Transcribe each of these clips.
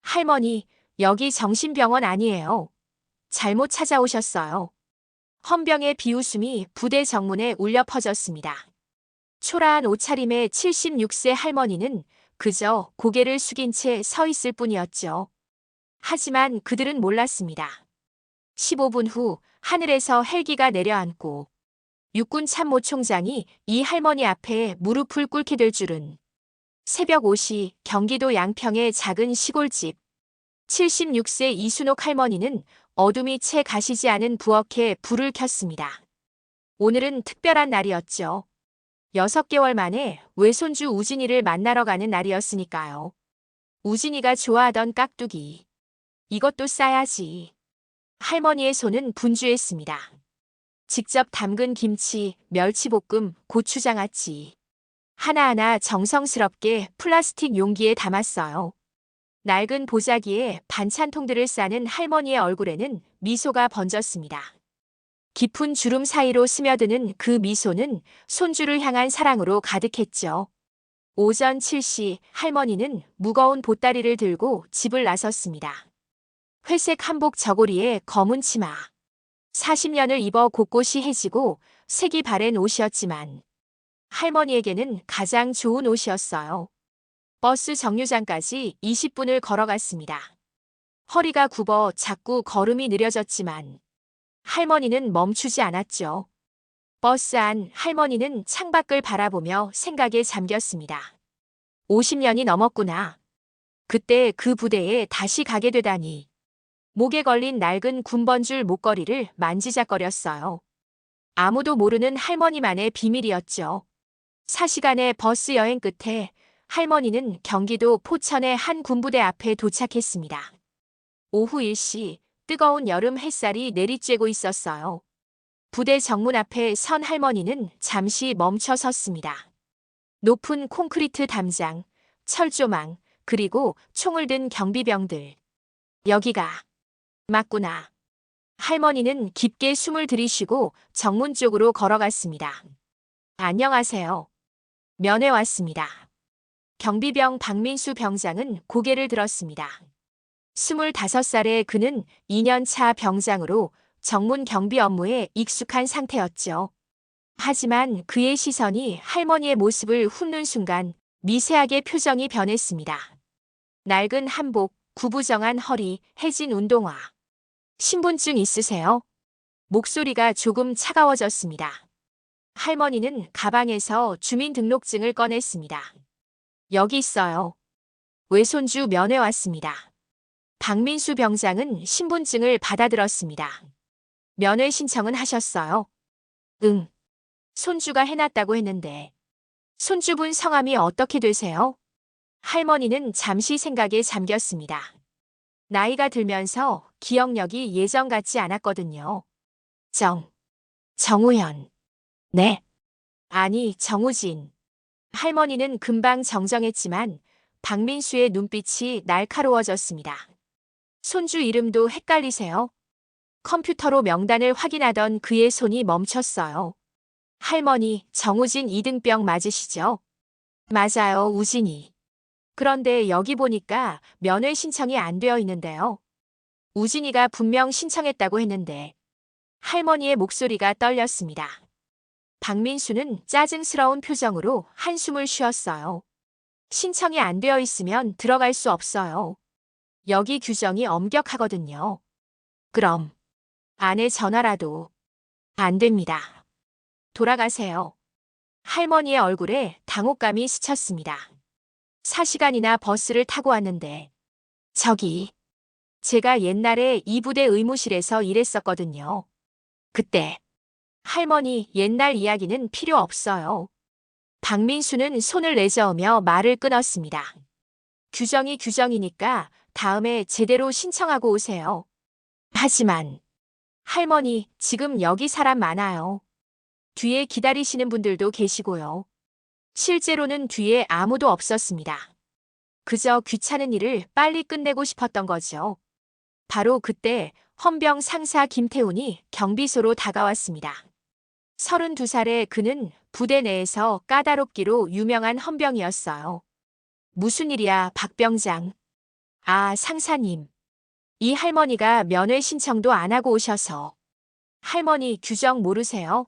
할머니, 여기 정신병원 아니에요. 잘못 찾아오셨어요. 헌병의 비웃음이 부대 정문에 울려 퍼졌습니다. 초라한 옷차림의 76세 할머니는 그저 고개를 숙인 채 서 있을 뿐이었죠. 하지만 그들은 몰랐습니다. 15분 후 하늘에서 헬기가 내려앉고 육군 참모총장이 이 할머니 앞에 무릎을 꿇게 될 줄은. 새벽 5시 경기도 양평의 작은 시골집. 76세 이순옥 할머니는 어둠이 채 가시지 않은 부엌에 불을 켰습니다. 오늘은 특별한 날이었죠. 6개월 만에 외손주 우진이를 만나러 가는 날이었으니까요. 우진이가 좋아하던 깍두기. 이것도 싸야지. 할머니의 손은 분주했습니다. 직접 담근 김치, 멸치볶음, 고추장아찌. 하나하나 정성스럽게 플라스틱 용기에 담았어요. 낡은 보자기에 반찬통들을 싸는 할머니의 얼굴에는 미소가 번졌습니다. 깊은 주름 사이로 스며드는 그 미소는 손주를 향한 사랑으로 가득했죠. 오전 7시 할머니는 무거운 보따리를 들고 집을 나섰습니다. 회색 한복 저고리에 검은 치마. 40년을 입어 곳곳이 해지고 색이 바랜 옷이었지만 할머니에게는 가장 좋은 옷이었어요. 버스 정류장까지 20분을 걸어갔습니다. 허리가 굽어 자꾸 걸음이 느려졌지만 할머니는 멈추지 않았죠. 버스 안 할머니는 창밖을 바라보며 생각에 잠겼습니다. 50년이 넘었구나. 그때 그 부대에 다시 가게 되다니. 목에 걸린 낡은 군번줄 목걸이를 만지작거렸어요. 아무도 모르는 할머니만의 비밀이었죠. 4시간의 버스 여행 끝에 할머니는 경기도 포천의 한 군부대 앞에 도착했습니다. 오후 1시 뜨거운 여름 햇살이 내리쬐고 있었어요. 부대 정문 앞에 선 할머니는 잠시 멈춰 섰습니다. 높은 콘크리트 담장, 철조망, 그리고 총을 든 경비병들. 여기가 맞구나. 할머니는 깊게 숨을 들이쉬고 정문 쪽으로 걸어갔습니다. 안녕하세요. 면회 왔습니다. 경비병 박민수 병장은 고개를 들었습니다. 25살의 그는 2년차 병장으로 정문 경비 업무에 익숙한 상태였죠. 하지만 그의 시선이 할머니의 모습을 훑는 순간 미세하게 표정이 변했습니다. 낡은 한복, 구부정한 허리, 해진 운동화. 신분증 있으세요? 목소리가 조금 차가워졌습니다. 할머니는 가방에서 주민등록증을 꺼냈습니다. 여기 있어요. 외손주 면회 왔습니다. 박민수 병장은 신분증을 받아들었습니다. 면회 신청은 하셨어요? 응. 손주가 해놨다고 했는데. 손주분 성함이 어떻게 되세요? 할머니는 잠시 생각에 잠겼습니다. 나이가 들면서 기억력이 예전 같지 않았거든요. 정우현. 네. 아니, 정우진. 할머니는 금방 정정했지만 박민수의 눈빛이 날카로워졌습니다. 손주 이름도 헷갈리세요? 컴퓨터로 명단을 확인하던 그의 손이 멈췄어요. 할머니, 정우진 이등병 맞으시죠? 맞아요, 우진이. 그런데 여기 보니까 면회 신청이 안 되어 있는데요. 우진이가 분명 신청했다고 했는데. 할머니의 목소리가 떨렸습니다. 박민수는 짜증스러운 표정으로 한숨을 쉬었어요. 신청이 안 되어 있으면 들어갈 수 없어요. 여기 규정이 엄격하거든요. 그럼 아내 전화라도. 안 됩니다. 돌아가세요. 할머니의 얼굴에 당혹감이 스쳤습니다. 4시간이나 버스를 타고 왔는데. 저기, 제가 옛날에 이 부대 의무실에서 일했었거든요. 그때. 할머니, 옛날 이야기는 필요 없어요. 박민수는 손을 내저으며 말을 끊었습니다. 규정이 규정이니까 다음에 제대로 신청하고 오세요. 하지만 할머니, 지금 여기 사람 많아요. 뒤에 기다리시는 분들도 계시고요. 실제로는 뒤에 아무도 없었습니다. 그저 귀찮은 일을 빨리 끝내고 싶었던 거죠. 바로 그때 헌병 상사 김태훈이 경비소로 다가왔습니다. 32살의 그는 부대 내에서 까다롭기로 유명한 헌병이었어요. 무슨 일이야, 박 병장. 아, 상사님. 이 할머니가 면회 신청도 안 하고 오셔서. 할머니 규정 모르세요?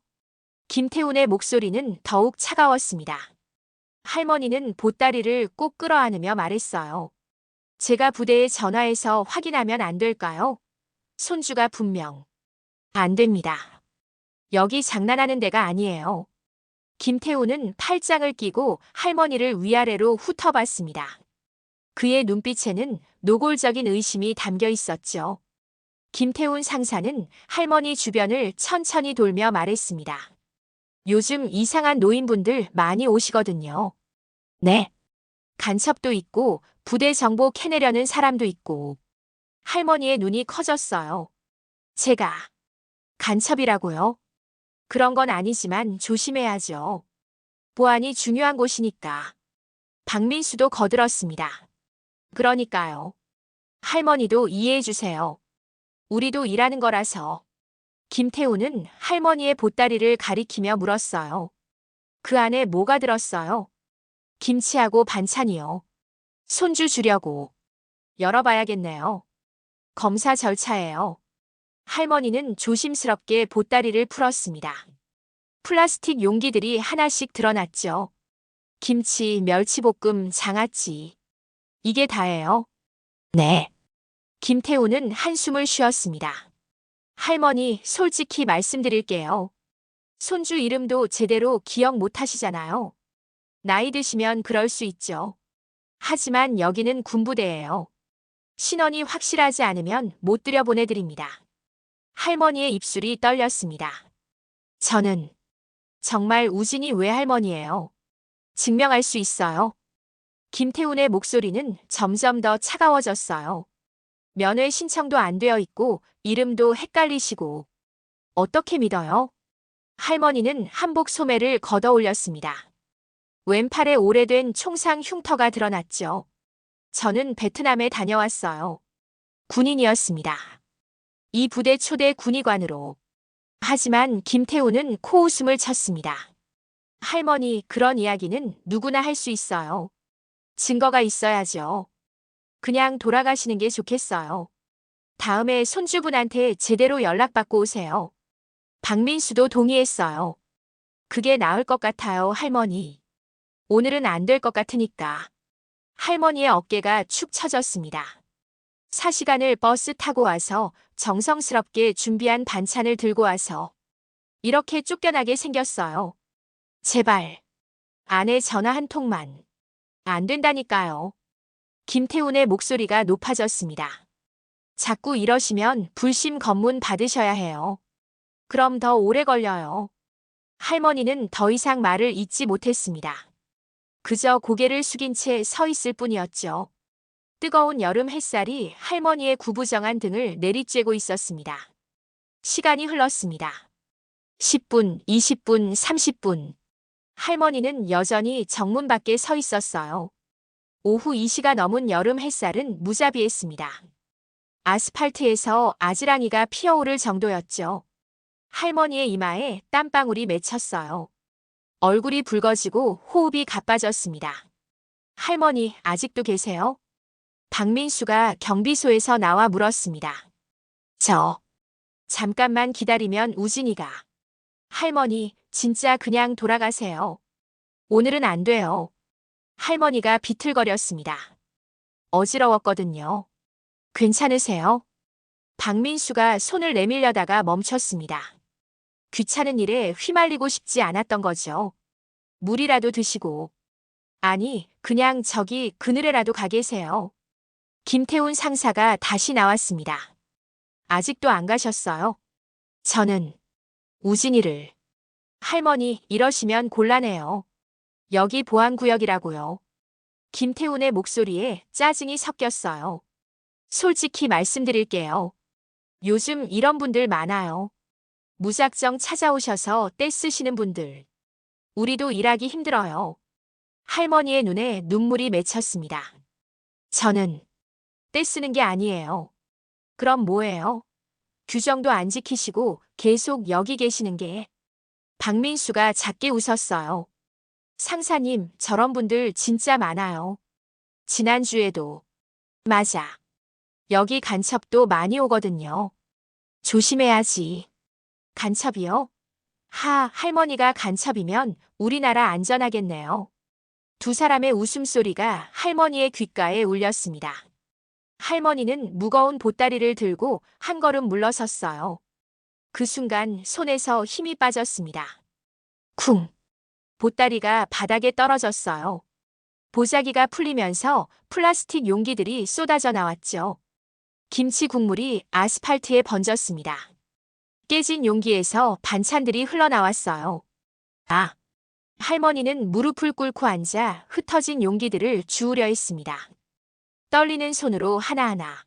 김태훈의 목소리는 더욱 차가웠습니다. 할머니는 보따리를 꼭 끌어안으며 말했어요. 제가 부대에 전화해서 확인하면 안 될까요? 손주가 분명. 안 됩니다. 여기 장난하는 데가 아니에요. 김태훈은 팔짱을 끼고 할머니를 위아래로 훑어봤습니다. 그의 눈빛에는 노골적인 의심이 담겨 있었죠. 김태훈 상사는 할머니 주변을 천천히 돌며 말했습니다. 요즘 이상한 노인분들 많이 오시거든요. 네. 간첩도 있고 부대 정보 캐내려는 사람도 있고. 할머니의 눈이 커졌어요. 제가 간첩이라고요? 그런 건 아니지만 조심해야죠. 보안이 중요한 곳이니까. 박민수도 거들었습니다. 그러니까요. 할머니도 이해해 주세요. 우리도 일하는 거라서. 김태우는 할머니의 보따리를 가리키며 물었어요. 그 안에 뭐가 들었어요? 김치하고 반찬이요. 손주 주려고. 열어봐야겠네요. 검사 절차예요. 할머니는 조심스럽게 보따리를 풀었습니다. 플라스틱 용기들이 하나씩 드러났죠. 김치, 멸치볶음, 장아찌. 이게 다예요? 네. 김태우는 한숨을 쉬었습니다. 할머니, 솔직히 말씀드릴게요. 손주 이름도 제대로 기억 못 하시잖아요. 나이 드시면 그럴 수 있죠. 하지만 여기는 군부대예요. 신원이 확실하지 않으면 못 들여보내드립니다. 할머니의 입술이 떨렸습니다. 저는 정말 우진이 외할머니예요. 증명할 수 있어요. 김태훈의 목소리는 점점 더 차가워졌어요. 면회 신청도 안 되어 있고 이름도 헷갈리시고. 어떻게 믿어요? 할머니는 한복 소매를 걷어 올렸습니다. 왼팔에 오래된 총상 흉터가 드러났죠. 저는 베트남에 다녀왔어요. 군인이었습니다. 이 부대 초대 군의관으로. 하지만 김태우는 코웃음을 쳤습니다. 할머니, 그런 이야기는 누구나 할 수 있어요. 증거가 있어야죠. 그냥 돌아가시는 게 좋겠어요. 다음에 손주분한테 제대로 연락받고 오세요. 박민수도 동의했어요. 그게 나을 것 같아요, 할머니. 오늘은 안 될 것 같으니까. 할머니의 어깨가 축 처졌습니다. 4시간을 버스 타고 와서 정성스럽게 준비한 반찬을 들고 와서 이렇게 쫓겨나게 생겼어요. 제발. 아내 전화 한 통만. 안 된다니까요. 김태훈의 목소리가 높아졌습니다. 자꾸 이러시면 불심 검문 받으셔야 해요. 그럼 더 오래 걸려요. 할머니는 더 이상 말을 잇지 못했습니다. 그저 고개를 숙인 채 서 있을 뿐이었죠. 뜨거운 여름 햇살이 할머니의 구부정한 등을 내리쬐고 있었습니다. 시간이 흘렀습니다. 10분, 20분, 30분. 할머니는 여전히 정문 밖에 서 있었어요. 오후 2시가 넘은 여름 햇살은 무자비했습니다. 아스팔트에서 아지랑이가 피어오를 정도였죠. 할머니의 이마에 땀방울이 맺혔어요. 얼굴이 붉어지고 호흡이 가빠졌습니다. 할머니, 아직도 계세요? 박민수가 경비소에서 나와 물었습니다. 잠깐만 기다리면 우진이가. 할머니, 진짜 그냥 돌아가세요. 오늘은 안 돼요. 할머니가 비틀거렸습니다. 어지러웠거든요. 괜찮으세요? 박민수가 손을 내밀려다가 멈췄습니다. 귀찮은 일에 휘말리고 싶지 않았던 거죠. 물이라도 드시고. 아니, 그냥 저기 그늘에라도 가 계세요. 김태훈 상사가 다시 나왔습니다. 아직도 안 가셨어요? 저는 우진이를. 할머니, 이러시면 곤란해요. 여기 보안구역이라고요. 김태훈의 목소리에 짜증이 섞였어요. 솔직히 말씀드릴게요. 요즘 이런 분들 많아요. 무작정 찾아오셔서 떼쓰시는 분들. 우리도 일하기 힘들어요. 할머니의 눈에 눈물이 맺혔습니다. 저는 떼쓰는 게 아니에요. 그럼 뭐예요? 규정도 안 지키시고 계속 여기 계시는 게. 박민수가 작게 웃었어요. 상사님, 저런 분들 진짜 많아요. 지난주에도 맞아. 여기 간첩도 많이 오거든요. 조심해야지. 간첩이요? 할머니가 간첩이면 우리나라 안전하겠네요. 두 사람의 웃음소리가 할머니의 귓가에 울렸습니다. 할머니는 무거운 보따리를 들고 한 걸음 물러섰어요. 그 순간 손에서 힘이 빠졌습니다. 쿵! 보따리가 바닥에 떨어졌어요. 보자기가 풀리면서 플라스틱 용기들이 쏟아져 나왔죠. 김치 국물이 아스팔트에 번졌습니다. 깨진 용기에서 반찬들이 흘러나왔어요. 아! 할머니는 무릎을 꿇고 앉아 흩어진 용기들을 주우려 했습니다. 떨리는 손으로 하나하나.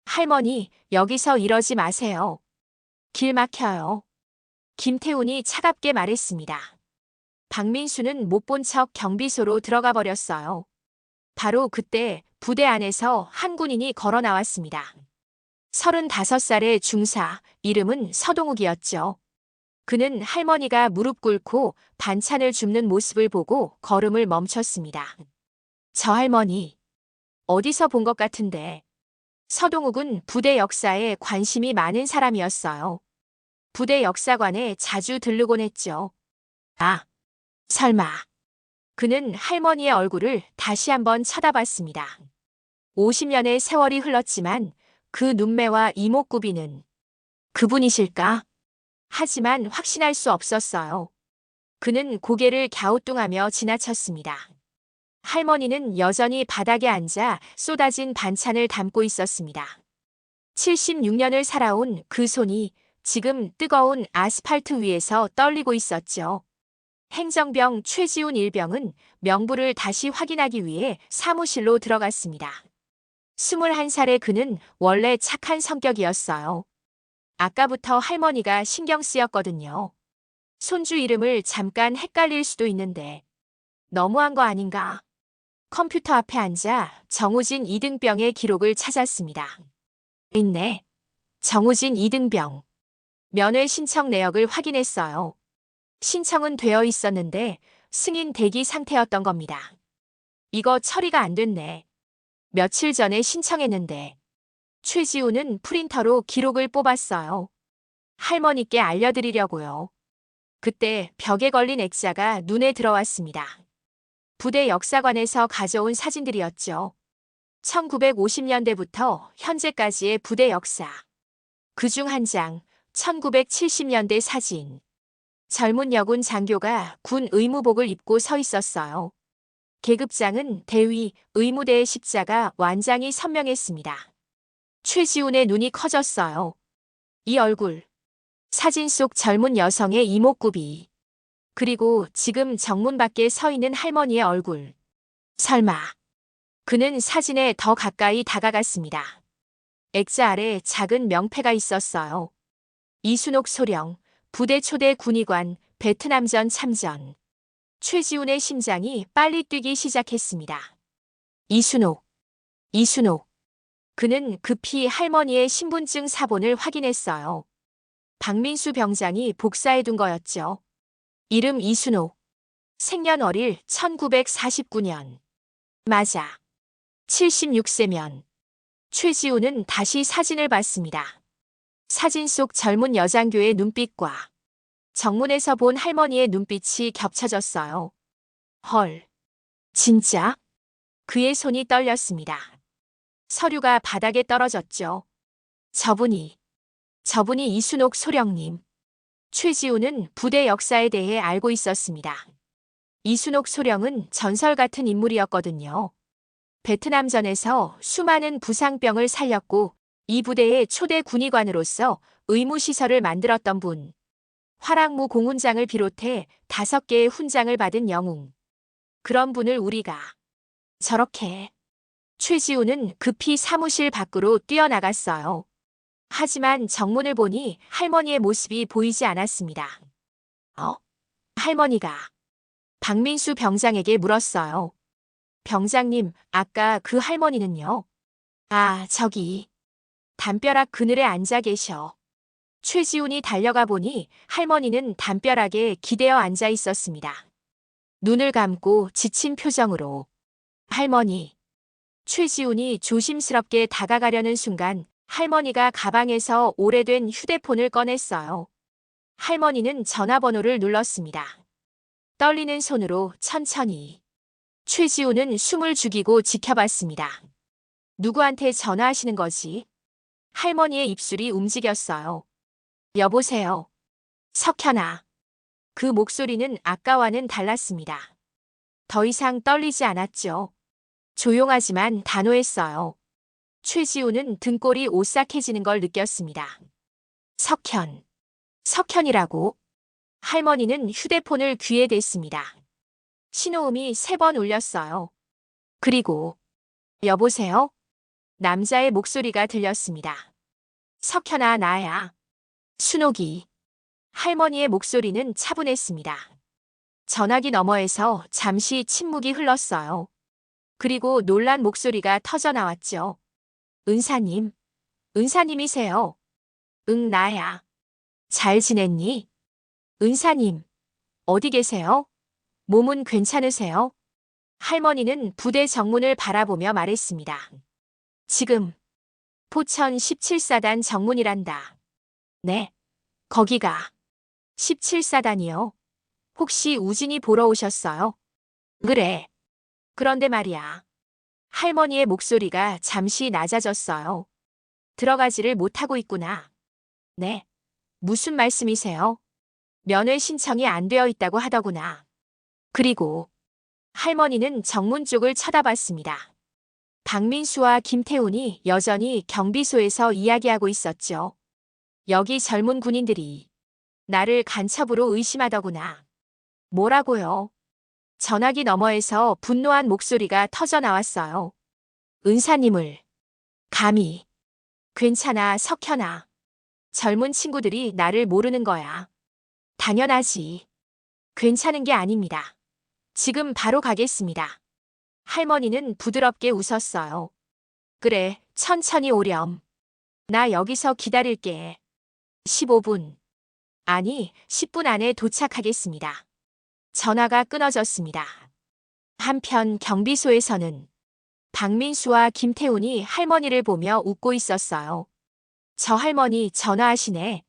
할머니, 여기서 이러지 마세요. 길 막혀요. 김태훈이 차갑게 말했습니다. 박민수는 못 본 척 경비소로 들어가 버렸어요. 바로 그때 부대 안에서 한 군인이 걸어 나왔습니다. 35살의 중사, 이름은 서동욱이었죠. 그는 할머니가 무릎 꿇고 반찬을 줍는 모습을 보고 걸음을 멈췄습니다. 저 할머니, 어디서 본 것 같은데. 서동욱은 부대 역사에 관심이 많은 사람이었어요. 부대 역사관에 자주 들르곤 했죠. 아, 설마. 그는 할머니의 얼굴을 다시 한번 쳐다봤습니다. 50년의 세월이 흘렀지만 그 눈매와 이목구비는 그분이실까? 하지만 확신할 수 없었어요. 그는 고개를 갸우뚱하며 지나쳤습니다. 할머니는 여전히 바닥에 앉아 쏟아진 반찬을 담고 있었습니다. 76년을 살아온 그 손이 지금 뜨거운 아스팔트 위에서 떨리고 있었죠. 행정병 최지훈 일병은 명부를 다시 확인하기 위해 사무실로 들어갔습니다. 21살의 그는 원래 착한 성격이었어요. 아까부터 할머니가 신경 쓰였거든요. 손주 이름을 잠깐 헷갈릴 수도 있는데 너무한 거 아닌가? 컴퓨터 앞에 앉아 정우진 이등병의 기록을 찾았습니다. 있네. 정우진 이등병. 면회 신청 내역을 확인했어요. 신청은 되어 있었는데 승인 대기 상태였던 겁니다. 이거 처리가 안 됐네. 며칠 전에 신청했는데. 최지우는 프린터로 기록을 뽑았어요. 할머니께 알려드리려고요. 그때 벽에 걸린 액자가 눈에 들어왔습니다. 부대 역사관에서 가져온 사진들이었죠. 1950년대부터 현재까지의 부대 역사. 그중 한 장, 1970년대 사진. 젊은 여군 장교가 군 의무복을 입고 서 있었어요. 계급장은 대위, 의무대의 십자가 완장이 선명했습니다. 최지훈의 눈이 커졌어요. 이 얼굴. 사진 속 젊은 여성의 이목구비. 그리고 지금 정문 밖에 서 있는 할머니의 얼굴. 설마. 그는 사진에 더 가까이 다가갔습니다. 액자 아래 작은 명패가 있었어요. 이순옥 소령, 부대 초대 군의관, 베트남전 참전. 최지훈의 심장이 빨리 뛰기 시작했습니다. 이순옥. 이순옥. 그는 급히 할머니의 신분증 사본을 확인했어요. 박민수 병장이 복사해둔 거였죠. 이름 이순옥. 생년월일 1949년. 맞아. 76세면. 최지우는 다시 사진을 봤습니다. 사진 속 젊은 여장교의 눈빛과 정문에서 본 할머니의 눈빛이 겹쳐졌어요. 헐. 진짜? 그의 손이 떨렸습니다. 서류가 바닥에 떨어졌죠. 저분이 이순옥 소령님. 최지우는 부대 역사에 대해 알고 있었습니다. 이순옥 소령은 전설 같은 인물이었거든요. 베트남전에서 수많은 부상병을 살렸고 이 부대의 초대 군의관으로서 의무시설을 만들었던 분. 화랑무 공훈장을 비롯해 5개의 훈장을 받은 영웅. 그런 분을 우리가 저렇게. 최지우는 급히 사무실 밖으로 뛰어나갔어요. 하지만 정문을 보니 할머니의 모습이 보이지 않았습니다. 할머니가 박민수 병장에게 물었어요. 병장님, 아까 그 할머니는요? 저기. 담벼락 그늘에 앉아 계셔. 최지훈이 달려가 보니 할머니는 담벼락에 기대어 앉아 있었습니다. 눈을 감고 지친 표정으로. 할머니. 최지훈이 조심스럽게 다가가려는 순간 할머니가 가방에서 오래된 휴대폰을 꺼냈어요. 할머니는 전화번호를 눌렀습니다. 떨리는 손으로 천천히. 최지훈은 숨을 죽이고 지켜봤습니다. 누구한테 전화하시는 거지? 할머니의 입술이 움직였어요. 여보세요. 석현아. 그 목소리는 아까와는 달랐습니다. 더 이상 떨리지 않았죠. 조용하지만 단호했어요. 최지훈은 등골이 오싹해지는 걸 느꼈습니다. 석현. 석현이라고? 할머니는 휴대폰을 귀에 댔습니다. 신호음이 3번 울렸어요. 그리고 여보세요? 남자의 목소리가 들렸습니다. 석현아, 나야. 순옥이. 할머니의 목소리는 차분했습니다. 전화기 너머에서 잠시 침묵이 흘렀어요. 그리고 놀란 목소리가 터져 나왔죠. 은사님. 은사님이세요? 응, 나야. 잘 지냈니? 은사님. 어디 계세요? 몸은 괜찮으세요? 할머니는 부대 정문을 바라보며 말했습니다. 지금 포천 17사단 정문이란다. 네. 거기가 17사단이요. 혹시 우진이 보러 오셨어요? 그래. 그런데 말이야. 할머니의 목소리가 잠시 낮아졌어요. 들어가지를 못하고 있구나. 네. 무슨 말씀이세요? 면회 신청이 안 되어 있다고 하더구나. 그리고 할머니는 정문 쪽을 쳐다봤습니다. 박민수와 김태훈이 여전히 경비소에서 이야기하고 있었죠. 여기 젊은 군인들이 나를 간첩으로 의심하더구나. 뭐라고요? 전화기 너머에서 분노한 목소리가 터져 나왔어요. 은사님을. 감히. 괜찮아, 석현아. 젊은 친구들이 나를 모르는 거야. 당연하지. 괜찮은 게 아닙니다. 지금 바로 가겠습니다. 할머니는 부드럽게 웃었어요. 그래, 천천히 오렴. 나 여기서 기다릴게. 15분. 아니, 10분 안에 도착하겠습니다. 전화가 끊어졌습니다. 한편 경비소에서는 박민수와 김태훈이 할머니를 보며 웃고 있었어요. 저 할머니 전화하시네.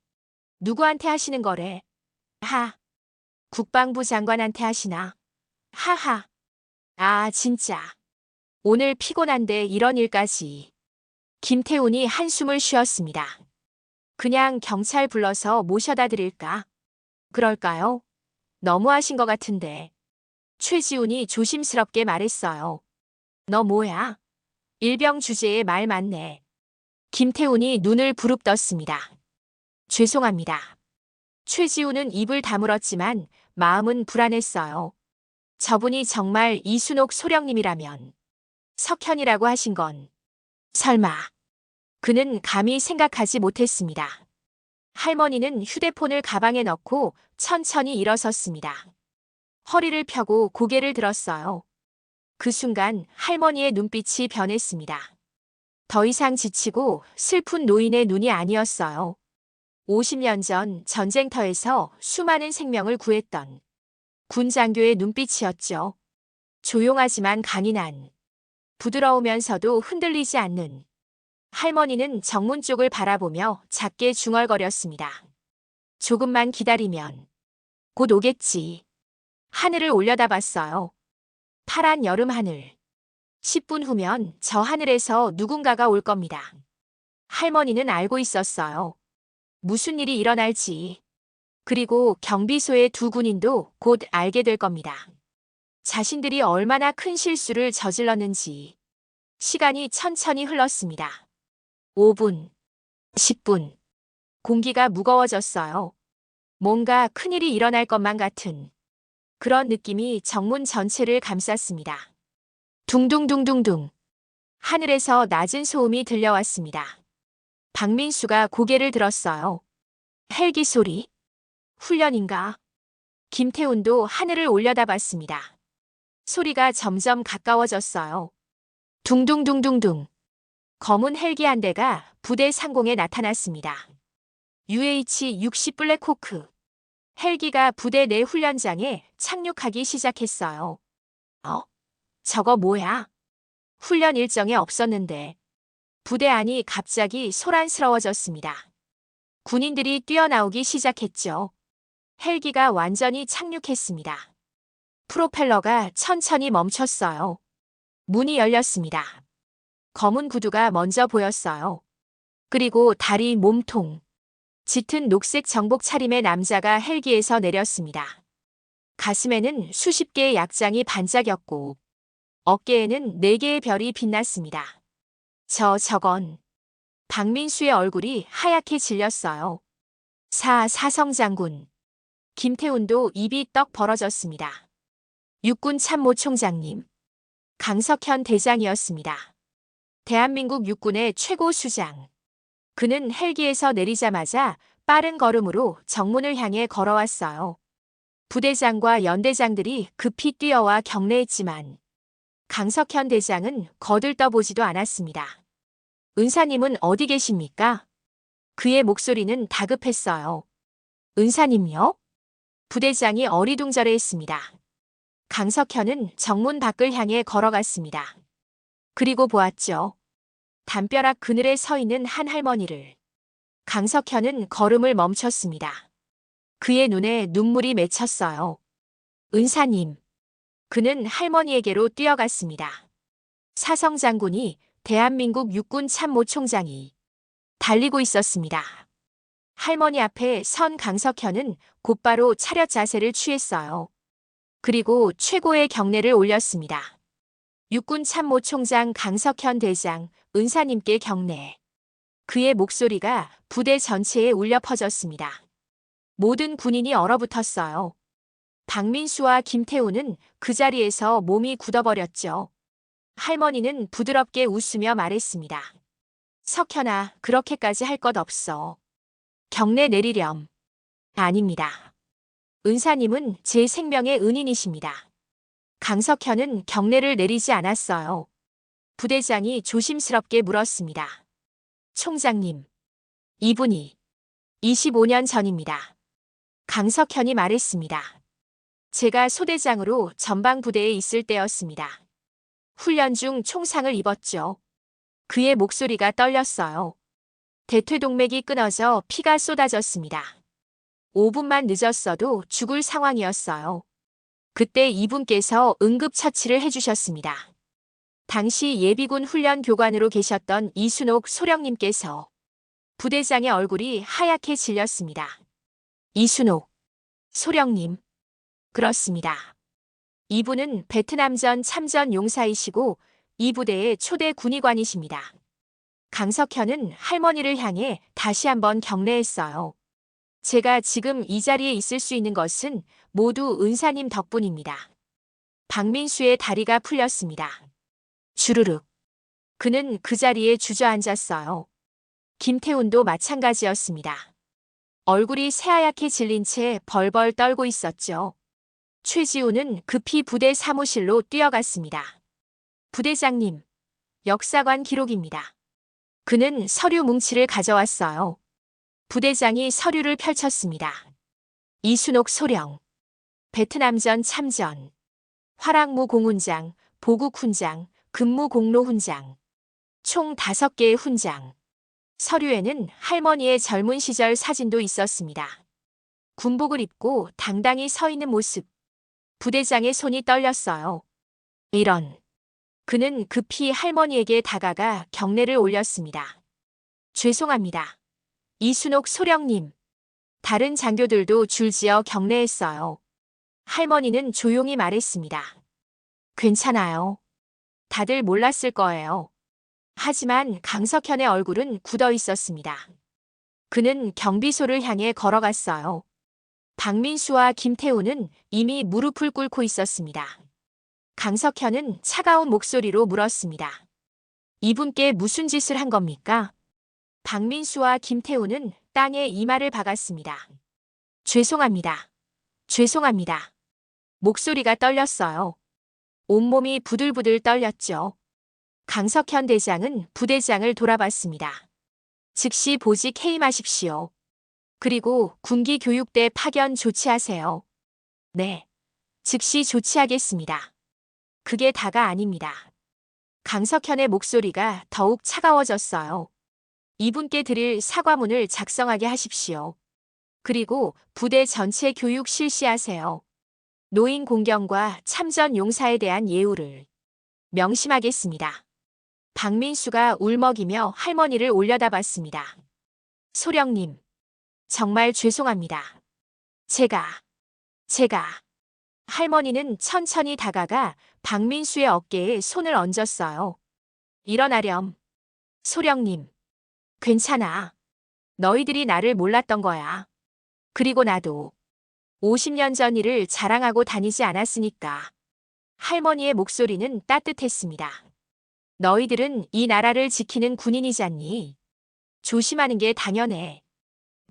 누구한테 하시는 거래? 하. 국방부 장관한테 하시나? 하하. 아, 진짜. 오늘 피곤한데 이런 일까지. 김태훈이 한숨을 쉬었습니다. 그냥 경찰 불러서 모셔다 드릴까? 그럴까요? 너무하신 것 같은데. 최지훈이 조심스럽게 말했어요. 너 뭐야? 일병 주제에 말 많네. 김태훈이 눈을 부릅떴습니다. 죄송합니다. 최지훈은 입을 다물었지만 마음은 불안했어요. 저분이 정말 이순옥 소령님이라면 석현이라고 하신 건 설마. 그는 감히 생각하지 못했습니다. 할머니는 휴대폰을 가방에 넣고 천천히 일어섰습니다. 허리를 펴고 고개를 들었어요. 그 순간 할머니의 눈빛이 변했습니다. 더 이상 지치고 슬픈 노인의 눈이 아니었어요. 50년 전 전쟁터에서 수많은 생명을 구했던 군 장교의 눈빛이었죠. 조용하지만 강인한, 부드러우면서도 흔들리지 않는. 할머니는 정문 쪽을 바라보며 작게 중얼거렸습니다. 조금만 기다리면 곧 오겠지. 하늘을 올려다봤어요. 파란 여름 하늘. 10분 후면 저 하늘에서 누군가가 올 겁니다. 할머니는 알고 있었어요. 무슨 일이 일어날지. 그리고 경비소의 두 군인도 곧 알게 될 겁니다. 자신들이 얼마나 큰 실수를 저질렀는지. 시간이 천천히 흘렀습니다. 5분, 10분. 공기가 무거워졌어요. 뭔가 큰일이 일어날 것만 같은 그런 느낌이 정문 전체를 감쌌습니다. 둥둥둥둥둥. 하늘에서 낮은 소음이 들려왔습니다. 박민수가 고개를 들었어요. 헬기 소리? 훈련인가? 김태훈도 하늘을 올려다봤습니다. 소리가 점점 가까워졌어요. 둥둥둥둥둥. 검은 헬기 한 대가 부대 상공에 나타났습니다. UH-60 블랙호크. 헬기가 부대 내 훈련장에 착륙하기 시작했어요. 저거 뭐야? 훈련 일정에 없었는데 부대 안이 갑자기 소란스러워졌습니다. 군인들이 뛰어나오기 시작했죠. 헬기가 완전히 착륙했습니다. 프로펠러가 천천히 멈췄어요. 문이 열렸습니다. 검은 구두가 먼저 보였어요. 그리고 다리, 몸통, 짙은 녹색 정복 차림의 남자가 헬기에서 내렸습니다. 가슴에는 수십 개의 약장이 반짝였고 어깨에는 4개의 별이 빛났습니다. 저건 박민수의 얼굴이 하얗게 질렸어요. 사성장군. 김태훈도 입이 떡 벌어졌습니다. 육군 참모총장님. 강석현 대장이었습니다. 대한민국 육군의 최고 수장. 그는 헬기에서 내리자마자 빠른 걸음으로 정문을 향해 걸어왔어요. 부대장과 연대장들이 급히 뛰어와 경례했지만 강석현 대장은 거들떠보지도 않았습니다. 은사님은 어디 계십니까? 그의 목소리는 다급했어요. 은사님요? 부대장이 어리둥절해했습니다. 강석현은 정문 밖을 향해 걸어갔습니다. 그리고 보았죠. 담벼락 그늘에 서 있는 한 할머니를. 강석현은 걸음을 멈췄습니다. 그의 눈에 눈물이 맺혔어요. 은사님. 그는 할머니에게로 뛰어갔습니다. 사성장군이 대한민국 육군 참모총장이 달리고 있었습니다. 할머니 앞에 선 강석현은 곧바로 차렷 자세를 취했어요. 그리고 최고의 경례를 올렸습니다. 육군 참모총장 강석현 대장, 은사님께 경례. 그의 목소리가 부대 전체에 울려 퍼졌습니다. 모든 군인이 얼어붙었어요. 박민수와 김태우는 그 자리에서 몸이 굳어버렸죠. 할머니는 부드럽게 웃으며 말했습니다. 석현아, 그렇게까지 할 것 없어. 경례 내리렴. 아닙니다. 은사님은 제 생명의 은인이십니다. 강석현은 경례를 내리지 않았어요. 부대장이 조심스럽게 물었습니다. 총장님, 이분이 25년 전입니다. 강석현이 말했습니다. 제가 소대장으로 전방부대에 있을 때였습니다. 훈련 중 총상을 입었죠. 그의 목소리가 떨렸어요. 대퇴동맥이 끊어져 피가 쏟아졌습니다. 5분만 늦었어도 죽을 상황이었어요. 그때 이분께서 응급처치를 해주셨습니다. 당시 예비군 훈련 교관으로 계셨던 이순옥 소령님께서. 부대장의 얼굴이 하얗게 질렸습니다. 이순옥 소령님. 그렇습니다. 이분은 베트남전 참전 용사이시고 이 부대의 초대 군의관이십니다. 강석현은 할머니를 향해 다시 한번 경례했어요. 제가 지금 이 자리에 있을 수 있는 것은 모두 은사님 덕분입니다. 박민수의 다리가 풀렸습니다. 주르륵. 그는 그 자리에 주저앉았어요. 김태훈도 마찬가지였습니다. 얼굴이 새하얗게 질린 채 벌벌 떨고 있었죠. 최지우는 급히 부대 사무실로 뛰어갔습니다. 부대장님, 역사관 기록입니다. 그는 서류 뭉치를 가져왔어요. 부대장이 서류를 펼쳤습니다. 이순옥 소령, 베트남전 참전, 화랑무 공훈장, 보국 훈장, 근무 공로 훈장, 총 5개의 훈장. 서류에는 할머니의 젊은 시절 사진도 있었습니다. 군복을 입고 당당히 서 있는 모습. 부대장의 손이 떨렸어요. 이런. 그는 급히 할머니에게 다가가 경례를 올렸습니다. 죄송합니다. 이순옥 소령님. 다른 장교들도 줄지어 경례했어요. 할머니는 조용히 말했습니다. 괜찮아요. 다들 몰랐을 거예요. 하지만 강석현의 얼굴은 굳어 있었습니다. 그는 경비소를 향해 걸어갔어요. 박민수와 김태우는 이미 무릎을 꿇고 있었습니다. 강석현은 차가운 목소리로 물었습니다. 이분께 무슨 짓을 한 겁니까? 박민수와 김태우는 땅에 이마를 박았습니다. 죄송합니다. 죄송합니다. 목소리가 떨렸어요. 온몸이 부들부들 떨렸죠. 강석현 대장은 부대장을 돌아봤습니다. 즉시 보직 해임하십시오. 그리고 군기 교육대 파견 조치하세요. 네. 즉시 조치하겠습니다. 그게 다가 아닙니다. 강석현의 목소리가 더욱 차가워졌어요. 이분께 드릴 사과문을 작성하게 하십시오. 그리고 부대 전체 교육 실시하세요. 노인 공경과 참전 용사에 대한 예우를 명심하겠습니다. 박민수가 울먹이며 할머니를 올려다봤습니다. 소령님, 정말 죄송합니다. 제가. 할머니는 천천히 다가가 박민수의 어깨에 손을 얹었어요. 일어나렴. 소령님, 괜찮아. 너희들이 나를 몰랐던 거야. 그리고 나도 50년 전 일을 자랑하고 다니지 않았으니까. 할머니의 목소리는 따뜻했습니다. 너희들은 이 나라를 지키는 군인이잖니. 조심하는 게 당연해.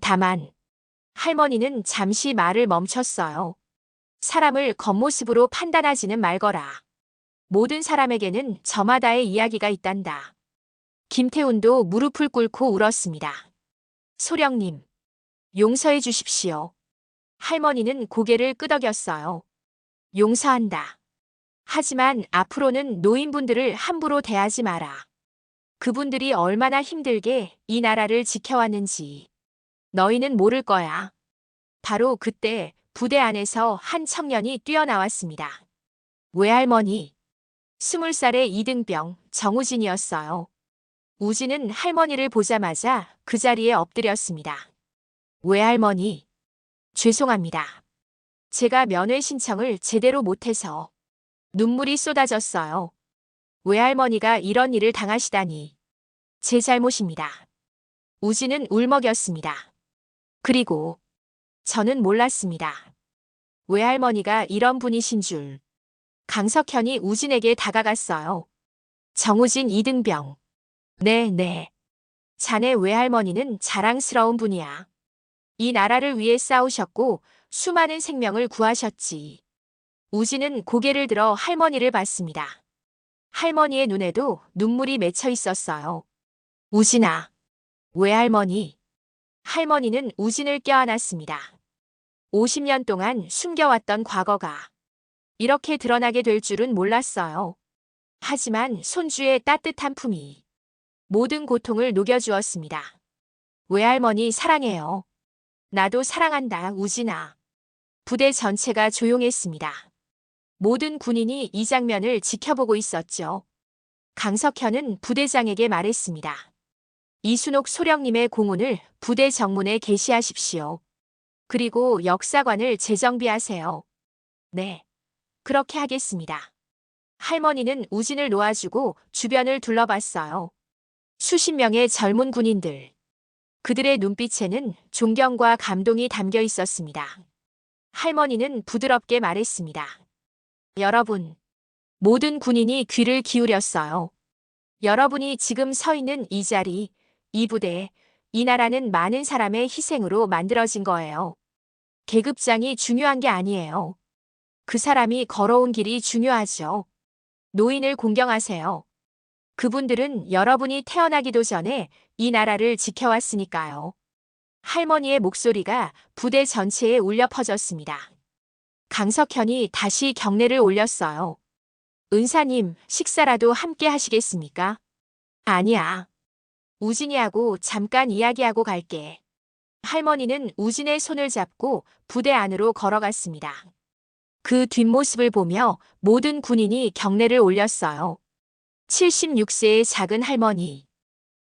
다만, 할머니는 잠시 말을 멈췄어요. 사람을 겉모습으로 판단하지는 말거라. 모든 사람에게는 저마다의 이야기가 있단다. 김태훈도 무릎을 꿇고 울었습니다. 소령님, 용서해 주십시오. 할머니는 고개를 끄덕였어요. 용서한다. 하지만 앞으로는 노인분들을 함부로 대하지 마라. 그분들이 얼마나 힘들게 이 나라를 지켜왔는지 너희는 모를 거야. 바로 그때 부대 안에서 한 청년이 뛰어나왔습니다. 외할머니. 20살의 이등병 정우진이었어요. 우진은 할머니를 보자마자 그 자리에 엎드렸습니다. 외할머니. 죄송합니다. 제가 면회 신청을 제대로 못해서 눈물이 쏟아졌어요. 외할머니가 이런 일을 당하시다니. 제 잘못입니다. 우진은 울먹였습니다. 그리고 저는 몰랐습니다. 외할머니가 이런 분이신 줄. 강석현이 우진에게 다가갔어요. 정우진 이등병. 네. 자네 외할머니는 자랑스러운 분이야. 이 나라를 위해 싸우셨고 수많은 생명을 구하셨지. 우진은 고개를 들어 할머니를 봤습니다. 할머니의 눈에도 눈물이 맺혀 있었어요. 우진아. 외할머니. 할머니는 우진을 껴안았습니다. 50년 동안 숨겨왔던 과거가 이렇게 드러나게 될 줄은 몰랐어요. 하지만 손주의 따뜻한 품이 모든 고통을 녹여주었습니다. 외할머니 사랑해요. 나도 사랑한다, 우진아. 부대 전체가 조용했습니다. 모든 군인이 이 장면을 지켜보고 있었죠. 강석현은 부대장에게 말했습니다. 이순옥 소령님의 공훈을 부대 정문에 게시하십시오. 그리고 역사관을 재정비하세요. 네, 그렇게 하겠습니다. 할머니는 우진을 놓아주고 주변을 둘러봤어요. 수십 명의 젊은 군인들. 그들의 눈빛에는 존경과 감동이 담겨 있었습니다. 할머니는 부드럽게 말했습니다. 여러분, 모든 군인이 귀를 기울였어요. 여러분이 지금 서 있는 이 자리, 이 부대, 이 나라는 많은 사람의 희생으로 만들어진 거예요. 계급장이 중요한 게 아니에요. 그 사람이 걸어온 길이 중요하죠. 노인을 공경하세요. 그분들은 여러분이 태어나기도 전에 이 나라를 지켜왔으니까요. 할머니의 목소리가 부대 전체에 울려 퍼졌습니다. 강석현이 다시 경례를 올렸어요. 은사님, 식사라도 함께 하시겠습니까? 아니야. 우진이하고 잠깐 이야기하고 갈게. 할머니는 우진의 손을 잡고 부대 안으로 걸어갔습니다. 그 뒷모습을 보며 모든 군인이 경례를 올렸어요. 76세의 작은 할머니.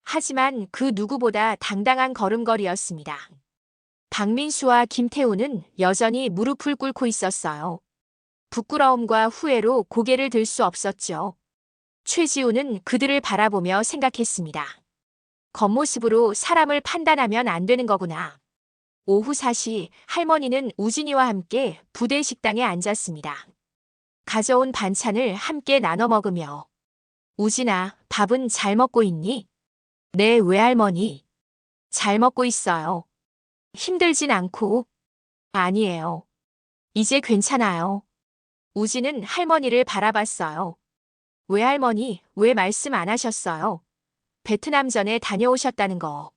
하지만 그 누구보다 당당한 걸음걸이였습니다. 박민수와 김태우는 여전히 무릎을 꿇고 있었어요. 부끄러움과 후회로 고개를 들 수 없었죠. 최지우는 그들을 바라보며 생각했습니다. 겉모습으로 사람을 판단하면 안 되는 거구나. 오후 4시 할머니는 우진이와 함께 부대 식당에 앉았습니다. 가져온 반찬을 함께 나눠 먹으며 우진아, 밥은 잘 먹고 있니? 네, 외할머니. 잘 먹고 있어요. 힘들진 않고? 아니에요. 이제 괜찮아요. 우진은 할머니를 바라봤어요. 외할머니, 왜 말씀 안 하셨어요? 베트남전에 다녀오셨다는 거.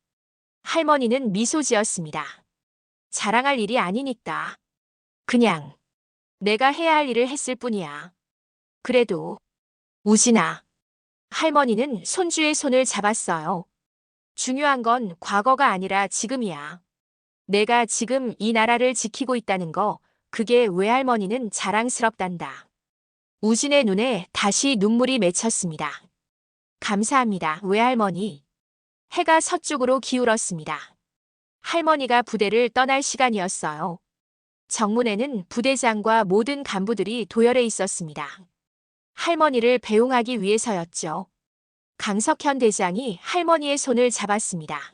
할머니는 미소 지었습니다. 자랑할 일이 아니니까. 그냥 내가 해야 할 일을 했을 뿐이야. 그래도 우진아. 할머니는 손주의 손을 잡았어요. 중요한 건 과거가 아니라 지금이야. 내가 지금 이 나라를 지키고 있다는 거, 그게 외할머니는 자랑스럽단다. 우진의 눈에 다시 눈물이 맺혔습니다. 감사합니다, 외할머니. 해가 서쪽으로 기울었습니다. 할머니가 부대를 떠날 시간이었어요. 정문에는 부대장과 모든 간부들이 도열해 있었습니다. 할머니를 배웅하기 위해서였죠. 강석현 대장이 할머니의 손을 잡았습니다.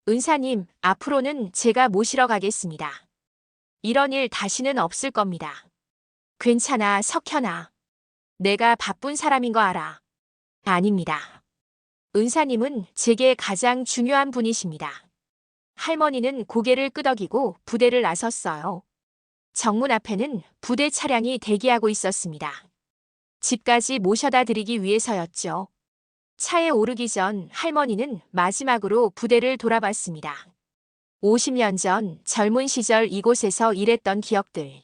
은사님, 앞으로는 제가 모시러 가겠습니다. 이런 일 다시는 없을 겁니다. 괜찮아, 석현아. 내가 바쁜 사람인 거 알아. 아닙니다. 은사님은 제게 가장 중요한 분이십니다. 할머니는 고개를 끄덕이고 부대를 나섰어요. 정문 앞에는 부대 차량이 대기하고 있었습니다. 집까지 모셔다 드리기 위해서였죠. 차에 오르기 전 할머니는 마지막으로 부대를 돌아봤습니다. 50년 전 젊은 시절 이곳에서 일했던 기억들.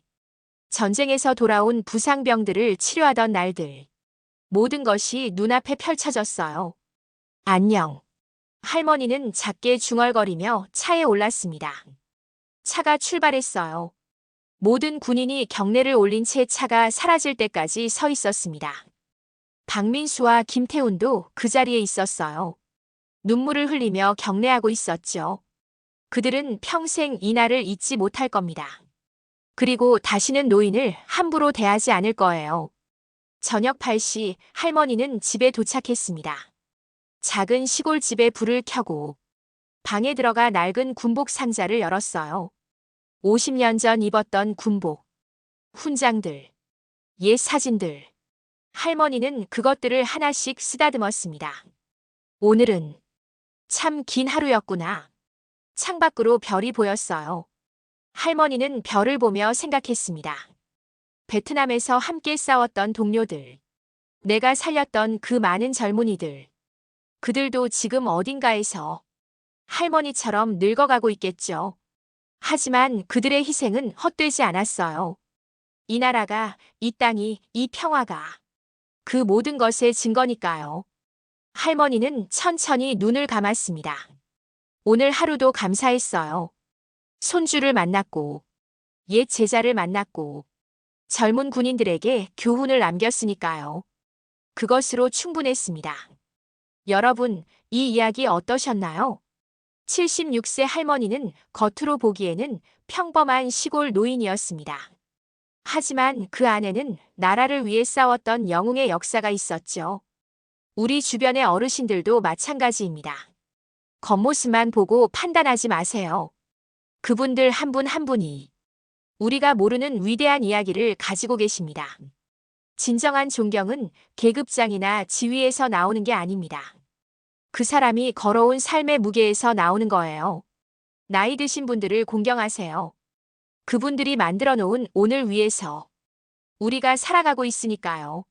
전쟁에서 돌아온 부상병들을 치료하던 날들. 모든 것이 눈앞에 펼쳐졌어요. 안녕. 할머니는 작게 중얼거리며 차에 올랐습니다. 차가 출발했어요. 모든 군인이 경례를 올린 채 차가 사라질 때까지 서 있었습니다. 박민수와 김태훈도 그 자리에 있었어요. 눈물을 흘리며 경례하고 있었죠. 그들은 평생 이 날을 잊지 못할 겁니다. 그리고 다시는 노인을 함부로 대하지 않을 거예요. 저녁 8시 할머니는 집에 도착했습니다. 작은 시골집에 불을 켜고 방에 들어가 낡은 군복 상자를 열었어요. 50년 전 입었던 군복, 훈장들, 옛 사진들. 할머니는 그것들을 하나씩 쓰다듬었습니다. 오늘은 참 긴 하루였구나. 창밖으로 별이 보였어요. 할머니는 별을 보며 생각했습니다. 베트남에서 함께 싸웠던 동료들. 내가 살렸던 그 많은 젊은이들. 그들도 지금 어딘가에서 할머니처럼 늙어가고 있겠죠. 하지만 그들의 희생은 헛되지 않았어요. 이 나라가, 이 땅이, 이 평화가 그 모든 것의 증거니까요. 할머니는 천천히 눈을 감았습니다. 오늘 하루도 감사했어요. 손주를 만났고, 옛 제자를 만났고, 젊은 군인들에게 교훈을 남겼으니까요. 그것으로 충분했습니다. 여러분, 이 이야기 어떠셨나요? 76세 할머니는 겉으로 보기에는 평범한 시골 노인이었습니다. 하지만 그 안에는 나라를 위해 싸웠던 영웅의 역사가 있었죠. 우리 주변의 어르신들도 마찬가지입니다. 겉모습만 보고 판단하지 마세요. 그분들 한 분 한 분이 우리가 모르는 위대한 이야기를 가지고 계십니다. 진정한 존경은 계급장이나 지위에서 나오는 게 아닙니다. 그 사람이 걸어온 삶의 무게에서 나오는 거예요. 나이 드신 분들을 공경하세요. 그분들이 만들어 놓은 오늘 위에서 우리가 살아가고 있으니까요.